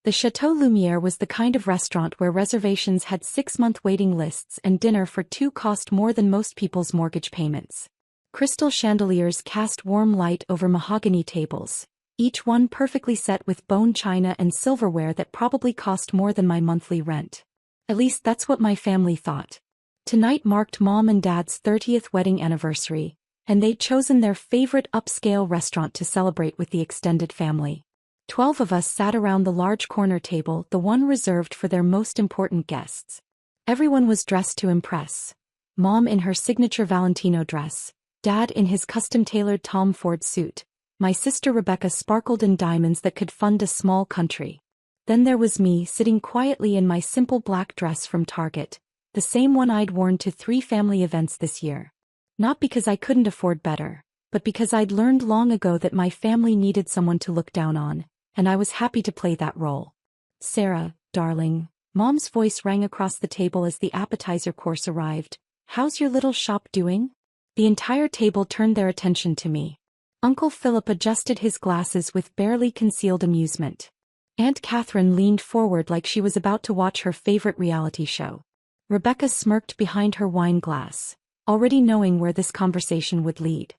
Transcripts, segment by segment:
The Chateau Lumiere was the kind of restaurant where reservations had 6-month waiting lists and dinner for two cost more than most people's mortgage payments. Crystal chandeliers cast warm light over mahogany tables, each one perfectly set with bone china and silverware that probably cost more than my monthly rent. At least that's what my family thought. Tonight marked Mom and Dad's 30th wedding anniversary, and they'd chosen their favorite upscale restaurant to celebrate with the extended family. 12 of us sat around the large corner table, the one reserved for their most important guests. Everyone was dressed to impress. Mom in her signature Valentino dress, Dad in his custom-tailored Tom Ford suit, my sister Rebecca sparkled in diamonds that could fund a small country. Then there was me sitting quietly in my simple black dress from Target, the same one I'd worn to 3 family events this year. Not because I couldn't afford better, but because I'd learned long ago that my family needed someone to look down on, and I was happy to play that role. Sarah, darling, Mom's voice rang across the table as the appetizer course arrived. How's your little shop doing? The entire table turned their attention to me. Uncle Philip adjusted his glasses with barely concealed amusement. Aunt Catherine leaned forward like she was about to watch her favorite reality show. Rebecca smirked behind her wine glass, already knowing where this conversation would lead.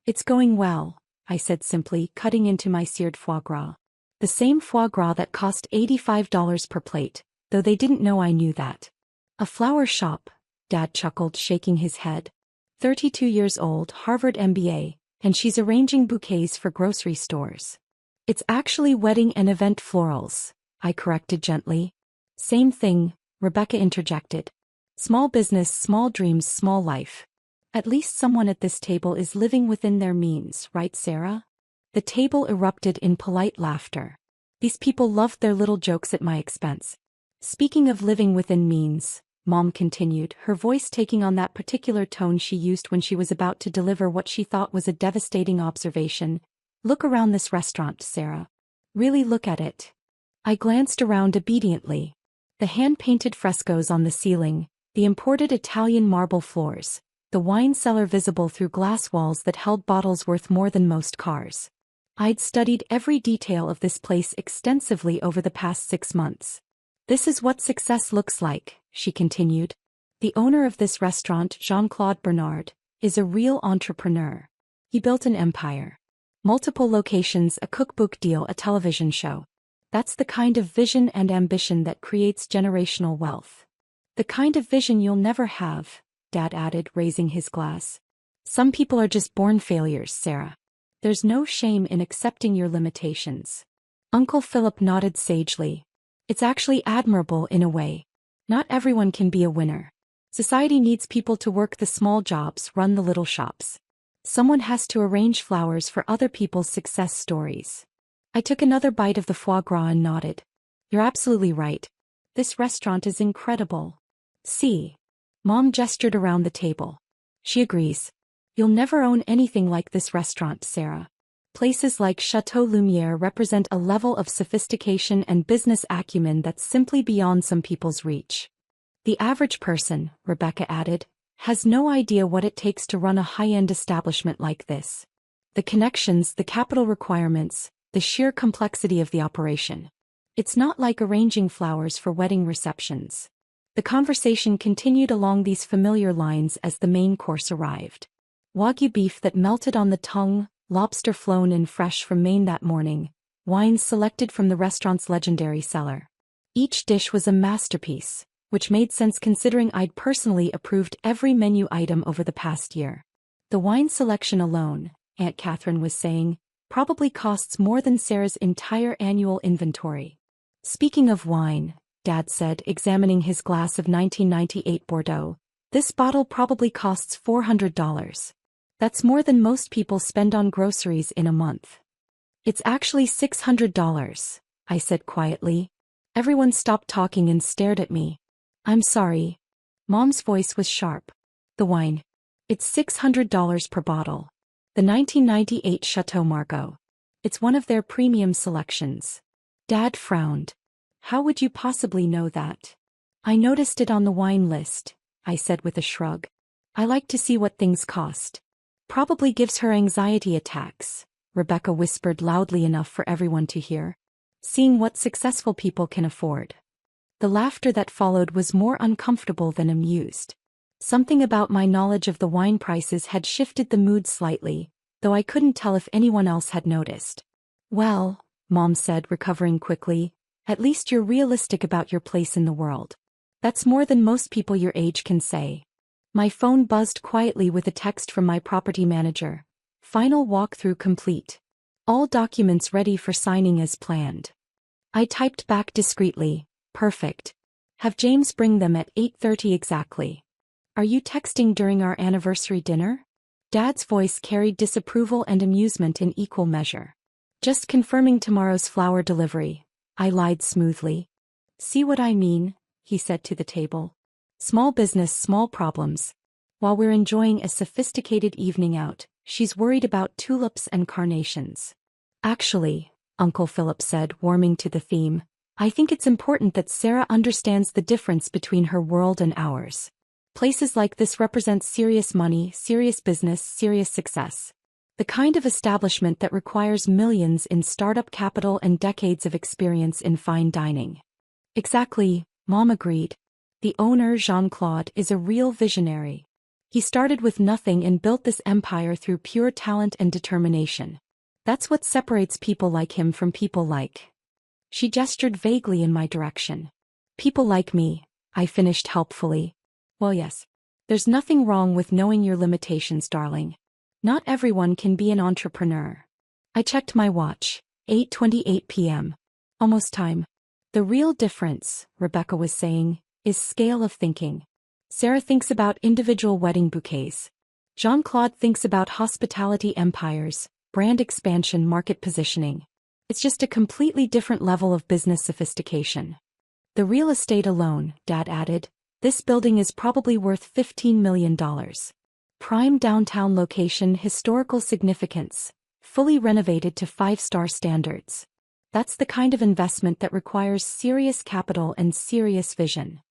It's going well, I said simply, cutting into my seared foie gras. The same foie gras that cost $85 per plate, though they didn't know I knew that. A flower shop, Dad chuckled, shaking his head. 32 years old, Harvard MBA, and she's arranging bouquets for grocery stores. It's actually wedding and event florals, I corrected gently. Same thing, Rebecca interjected. Small business, small dreams, small life. At least someone at this table is living within their means, right, Sarah? The table erupted in polite laughter. These people loved their little jokes at my expense. Speaking of living within means, Mom continued, her voice taking on that particular tone she used when she was about to deliver what she thought was a devastating observation. Look around this restaurant, Sarah. Really look at it. I glanced around obediently. The hand-painted frescoes on the ceiling, the imported Italian marble floors, the wine cellar visible through glass walls that held bottles worth more than most cars. I'd studied every detail of this place extensively over the past 6 months. This is what success looks like, she continued. The owner of this restaurant, Jean-Claude Bernard, is a real entrepreneur. He built an empire. Multiple locations, a cookbook deal, a television show. That's the kind of vision and ambition that creates generational wealth. The kind of vision you'll never have, Dad added, raising his glass. Some people are just born failures, Sarah. There's no shame in accepting your limitations. Uncle Philip nodded sagely. It's actually admirable in a way. Not everyone can be a winner. Society needs people to work the small jobs, run the little shops. Someone has to arrange flowers for other people's success stories. I took another bite of the foie gras and nodded. You're absolutely right. This restaurant is incredible. See. Mom gestured around the table. She agrees. You'll never own anything like this restaurant, Sarah. Places like Chateau Lumiere represent a level of sophistication and business acumen that's simply beyond some people's reach. The average person, Rebecca added, has no idea what it takes to run a high-end establishment like this. The connections, the capital requirements, the sheer complexity of the operation. It's not like arranging flowers for wedding receptions. The conversation continued along these familiar lines as the main course arrived. Wagyu beef that melted on the tongue, lobster flown in fresh from Maine that morning, wines selected from the restaurant's legendary cellar. Each dish was a masterpiece, which made sense considering I'd personally approved every menu item over the past year. The wine selection alone, Aunt Catherine was saying, probably costs more than Sarah's entire annual inventory. Speaking of wine, Dad said, examining his glass of 1998 Bordeaux, this bottle probably costs $400. That's more than most people spend on groceries in a month. It's actually $600, I said quietly. Everyone stopped talking and stared at me. I'm sorry. Mom's voice was sharp. The wine. It's $600 per bottle. The 1998 Chateau Margaux. It's one of their premium selections. Dad frowned. How would you possibly know that? I noticed it on the wine list, I said with a shrug. I like to see what things cost. Probably gives her anxiety attacks, Rebecca whispered loudly enough for everyone to hear. seeing what successful people can afford. The laughter that followed was more uncomfortable than amused. Something about my knowledge of the wine prices had shifted the mood slightly, though I couldn't tell if anyone else had noticed. Well, Mom said, recovering quickly, at least you're realistic about your place in the world. That's more than most people your age can say. My phone buzzed quietly with a text from my property manager. Final walkthrough complete. All documents ready for signing as planned. I typed back discreetly, perfect. Have James bring them at 8:30 exactly. Are you texting during our anniversary dinner? Dad's voice carried disapproval and amusement in equal measure. Just confirming tomorrow's flower delivery, I lied smoothly. See what I mean? He said to the table. Small business, small problems. While we're enjoying a sophisticated evening out, she's worried about tulips and carnations. Actually, Uncle Philip said, warming to the theme, I think it's important that Sarah understands the difference between her world and ours. Places like this represent serious money, serious business, serious success. The kind of establishment that requires millions in startup capital and decades of experience in fine dining. Exactly, Mom agreed. The owner, Jean-Claude, is a real visionary. He started with nothing and built this empire through pure talent and determination. That's what separates people like him from people like. She gestured vaguely in my direction. People like me, I finished helpfully. Well, yes. There's nothing wrong with knowing your limitations, darling. Not everyone can be an entrepreneur. I checked my watch. 8:28 p.m. Almost time. The real difference, Rebecca was saying, is scale of thinking. Sarah thinks about individual wedding bouquets. Jean-Claude thinks about hospitality empires, brand expansion, market positioning. It's just a completely different level of business sophistication. The real estate alone, Dad added, this building is probably worth $15 million. Prime downtown location, historical significance, fully renovated to 5-star standards. That's the kind of investment that requires serious capital and serious vision.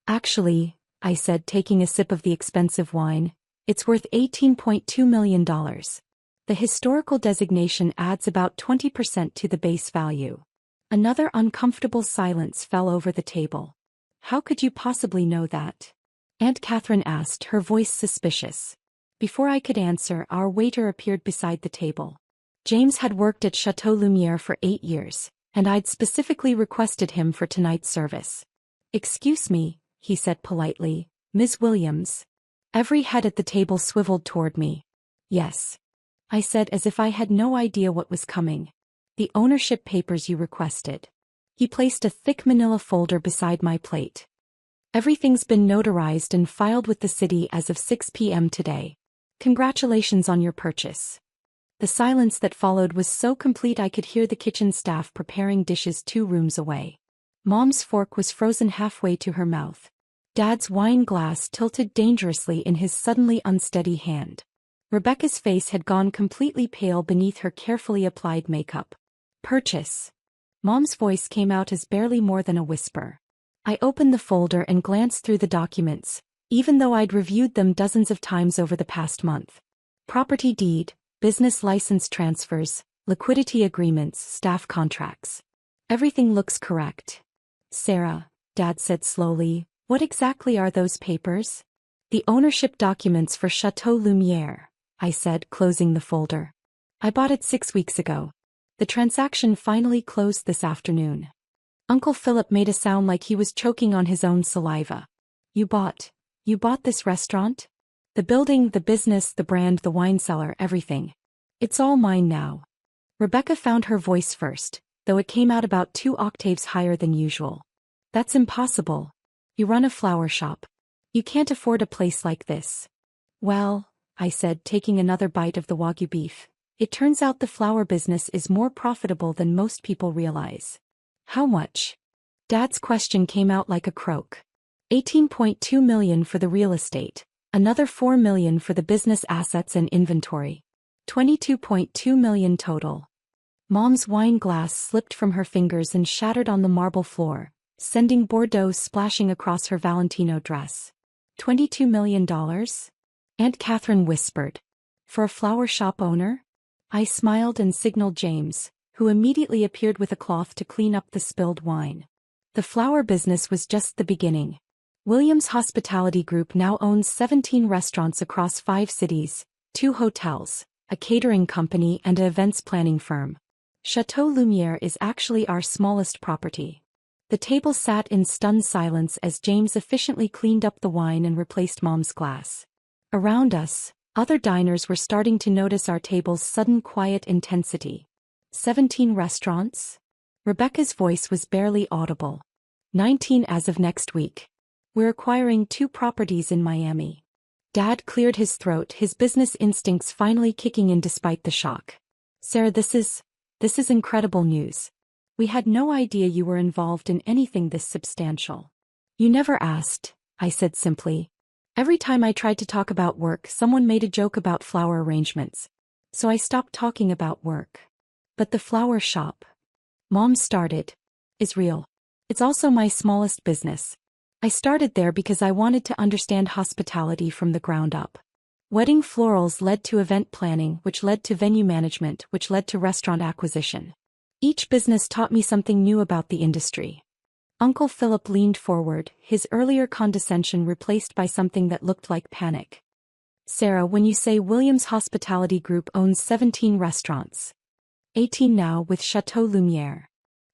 Actually, I said, taking a sip of the expensive wine, it's worth $18.2 million. The historical designation adds about 20% to the base value. Another uncomfortable silence fell over the table. How could you possibly know that? Aunt Catherine asked, her voice suspicious. Before I could answer, our waiter appeared beside the table. James had worked at Chateau Lumière for 8 years, and I'd specifically requested him for tonight's service. Excuse me, he said politely, Ms. Williams. Every head at the table swiveled toward me. Yes, I said as if I had no idea what was coming. The ownership papers you requested. He placed a thick manila folder beside my plate. Everything's been notarized and filed with the city as of 6 p.m. today. Congratulations on your purchase. The silence that followed was so complete I could hear the kitchen staff preparing dishes 2 rooms away. Mom's fork was frozen halfway to her mouth. Dad's wine glass tilted dangerously in his suddenly unsteady hand. Rebecca's face had gone completely pale beneath her carefully applied makeup. Purchase. Mom's voice came out as barely more than a whisper. I opened the folder and glanced through the documents, even though I'd reviewed them dozens of times over the past month. Property deed, business license transfers, liquidity agreements, staff contracts. Everything looks correct. Sarah, Dad said slowly, what exactly are those papers? The ownership documents for Chateau Lumière, I said, closing the folder. I bought it 6 weeks ago. The transaction finally closed this afternoon. Uncle Philip made a sound like he was choking on his own saliva. You bought this restaurant? The building, the business, the brand, the wine cellar, everything. It's all mine now. Rebecca found her voice first, though it came out about 2 octaves higher than usual. That's impossible. You run a flower shop. You can't afford a place like this. Well, I said, taking another bite of the Wagyu beef, it turns out the flower business is more profitable than most people realize. How much? Dad's question came out like a croak. $18.2 million for the real estate, another $4 million for the business assets and inventory. $22.2 million total. Mom's wine glass slipped from her fingers and shattered on the marble floor, sending Bordeaux splashing across her Valentino dress. $22 million? Aunt Catherine whispered. For a flower shop owner? I smiled and signaled James, who immediately appeared with a cloth to clean up the spilled wine. The flower business was just the beginning. Williams Hospitality Group now owns 17 restaurants across 5 cities, 2 hotels, a catering company and an events planning firm. Chateau Lumiere is actually our smallest property. The table sat in stunned silence as James efficiently cleaned up the wine and replaced Mom's glass. Around us, other diners were starting to notice our table's sudden quiet intensity. 17 restaurants? Rebecca's voice was barely audible. 19 as of next week. We're acquiring 2 properties in Miami. Dad cleared his throat, his business instincts finally kicking in despite the shock. Sarah, this is incredible news. We had no idea you were involved in anything this substantial. You never asked, I said simply. Every time I tried to talk about work, someone made a joke about flower arrangements. So I stopped talking about work. But the flower shop Mom started is real. It's also my smallest business. I started there because I wanted to understand hospitality from the ground up. Wedding florals led to event planning, which led to venue management, which led to restaurant acquisition. Each business taught me something new about the industry. Uncle Philip leaned forward, his earlier condescension replaced by something that looked like panic. Sarah, when you say Williams Hospitality Group owns 17 restaurants, 18 now with Chateau Lumiere.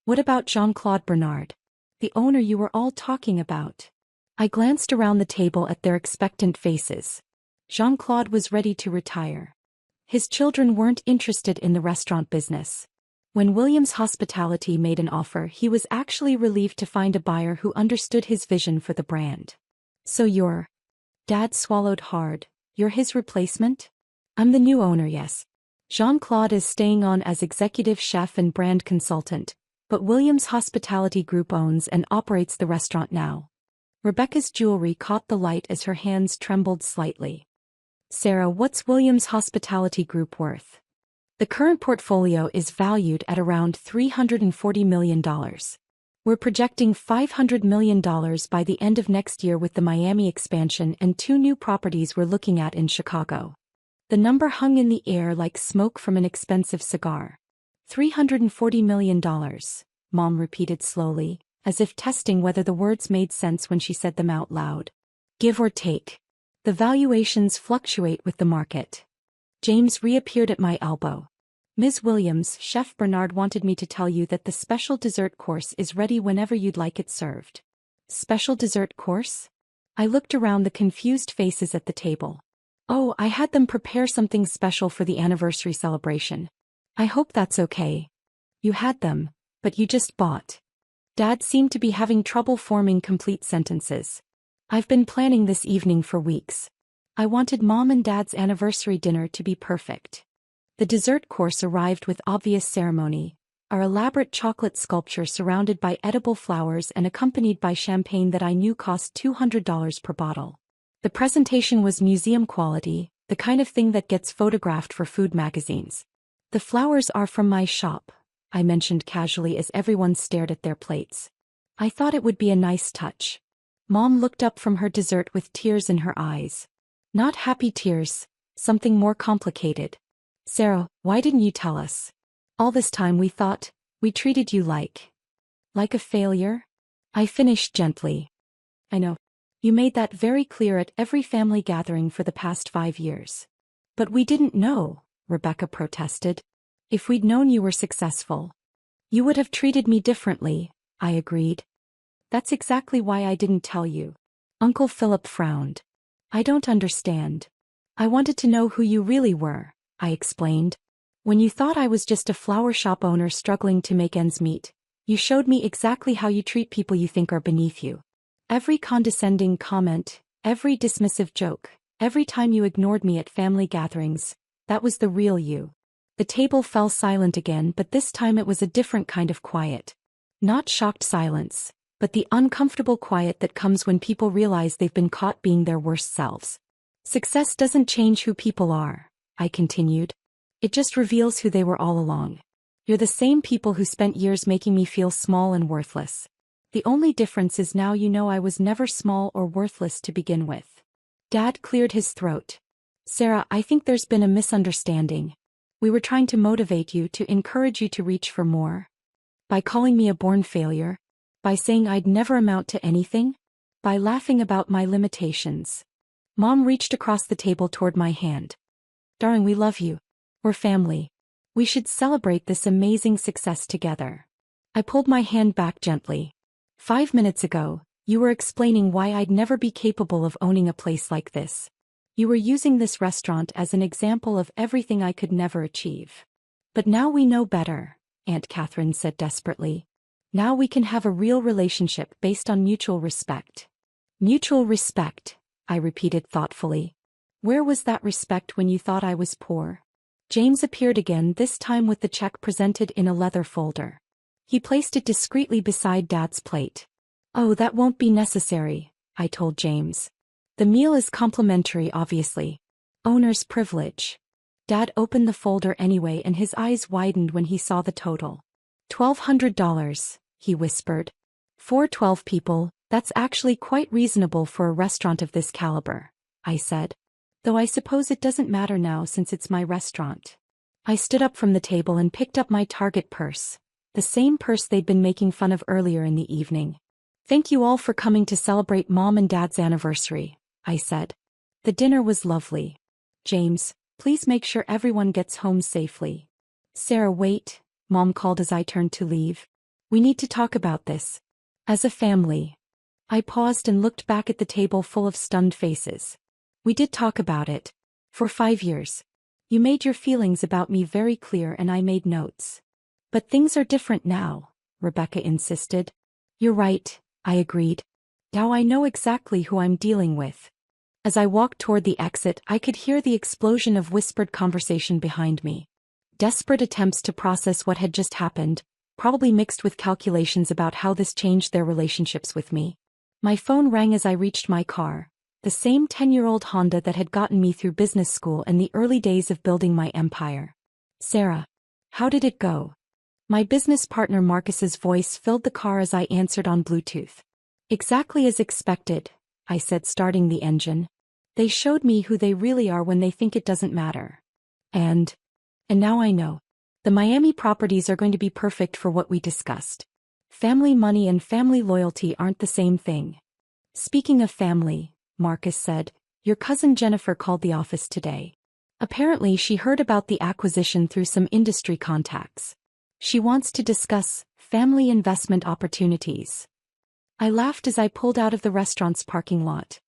What about Jean-Claude Bernard, the owner you were all talking about? I glanced around the table at their expectant faces. Jean-Claude was ready to retire. His children weren't interested in the restaurant business. When Williams Hospitality made an offer, he was actually relieved to find a buyer who understood his vision for the brand. So you're... Dad swallowed hard. You're his replacement? I'm the new owner, yes. Jean-Claude is staying on as executive chef and brand consultant, but Williams Hospitality Group owns and operates the restaurant now. Rebecca's jewelry caught the light as her hands trembled slightly. Sarah, what's Williams Hospitality Group worth? The current portfolio is valued at around $340 million. We're projecting $500 million by the end of next year with the Miami expansion and 2 new properties we're looking at in Chicago. The number hung in the air like smoke from an expensive cigar. $340 million, Mom repeated slowly, as if testing whether the words made sense when she said them out loud. Give or take. The valuations fluctuate with the market. James reappeared at my elbow. Ms. Williams, Chef Bernard wanted me to tell you that the special dessert course is ready whenever you'd like it served. Special dessert course? I looked around the confused faces at the table. Oh, I had them prepare something special for the anniversary celebration. I hope that's okay. You had them, but you just bought. Dad seemed to be having trouble forming complete sentences. I've been planning this evening for weeks. I wanted Mom and Dad's anniversary dinner to be perfect. The dessert course arrived with obvious ceremony, our elaborate chocolate sculpture surrounded by edible flowers and accompanied by champagne that I knew cost $200 per bottle. The presentation was museum quality, the kind of thing that gets photographed for food magazines. The flowers are from my shop, I mentioned casually as everyone stared at their plates. I thought it would be a nice touch. Mom looked up from her dessert with tears in her eyes. Not happy tears, something more complicated. Sarah, why didn't you tell us? All this time we thought, we treated you like a failure? I finished gently. I know. You made that very clear at every family gathering for the past 5 years. But we didn't know, Rebecca protested. If we'd known you were successful, you would have treated me differently, I agreed. That's exactly why I didn't tell you. Uncle Philip frowned. I don't understand. I wanted to know who you really were, I explained. When you thought I was just a flower shop owner struggling to make ends meet, you showed me exactly how you treat people you think are beneath you. Every condescending comment, every dismissive joke, every time you ignored me at family gatherings, that was the real you. The table fell silent again, but this time it was a different kind of quiet. Not shocked silence, but the uncomfortable quiet that comes when people realize they've been caught being their worst selves. Success doesn't change who people are, I continued. It just reveals who they were all along. You're the same people who spent years making me feel small and worthless. The only difference is now you know I was never small or worthless to begin with. Dad cleared his throat. Sarah, I think there's been a misunderstanding. We were trying to motivate you, to encourage you to reach for more. By calling me a born failure? By saying I'd never amount to anything? By laughing about my limitations? Mom reached across the table toward my hand. Darling, we love you. We're family. We should celebrate this amazing success together. I pulled my hand back gently. 5 minutes ago, you were explaining why I'd never be capable of owning a place like this. You were using this restaurant as an example of everything I could never achieve. But now we know better, Aunt Catherine said desperately. Now we can have a real relationship based on mutual respect. Mutual respect, I repeated thoughtfully. Where was that respect when you thought I was poor? James appeared again, this time with the check presented in a leather folder. He placed it discreetly beside Dad's plate. Oh, that won't be necessary, I told James. The meal is complimentary, obviously. Owner's privilege. Dad opened the folder anyway and his eyes widened when he saw the total. $1,200, he whispered. For 12 people, that's actually quite reasonable for a restaurant of this caliber, I said. Though I suppose it doesn't matter now since it's my restaurant. I stood up from the table and picked up my Target purse, the same purse they'd been making fun of earlier in the evening. Thank you all for coming to celebrate Mom and Dad's anniversary, I said. The dinner was lovely. James, please make sure everyone gets home safely. Sarah, wait, Mom called as I turned to leave. We need to talk about this. As a family. I paused and looked back at the table full of stunned faces. We did talk about it. For 5 years. You made your feelings about me very clear and I made notes. But things are different now, Rebecca insisted. You're right, I agreed. Now I know exactly who I'm dealing with. As I walked toward the exit, I could hear the explosion of whispered conversation behind me. Desperate attempts to process what had just happened, probably mixed with calculations about how this changed their relationships with me. My phone rang as I reached my car. The same 10-year-old Honda that had gotten me through business school and the early days of building my empire. Sarah. How did it go? My business partner Marcus's voice filled the car as I answered on Bluetooth. Exactly as expected, I said, starting the engine. They showed me who they really are when they think it doesn't matter. And now I know. The Miami properties are going to be perfect for what we discussed. Family money and family loyalty aren't the same thing. Speaking of family, Marcus said, your cousin Jennifer called the office today. Apparently she heard about the acquisition through some industry contacts. She wants to discuss family investment opportunities. I laughed as I pulled out of the restaurant's parking lot.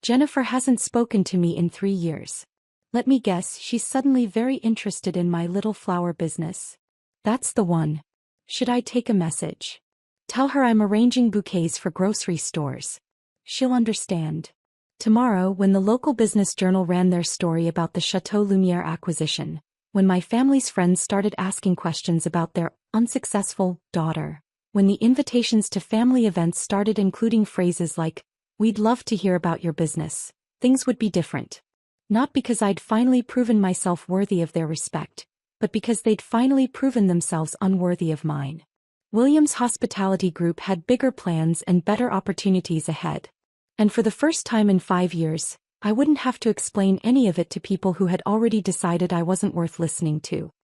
Jennifer hasn't spoken to me in 3 years. Let me guess, she's suddenly very interested in my little flower business. That's the one. Should I take a message? Tell her I'm arranging bouquets for grocery stores. She'll understand. Tomorrow, when the local business journal ran their story about the Chateau Lumière acquisition, when my family's friends started asking questions about their unsuccessful daughter, when the invitations to family events started including phrases like, we'd love to hear about your business, things would be different. Not because I'd finally proven myself worthy of their respect, but because they'd finally proven themselves unworthy of mine. Williams Hospitality Group had bigger plans and better opportunities ahead. And for the first time in 5 years, I wouldn't have to explain any of it to people who had already decided I wasn't worth listening to.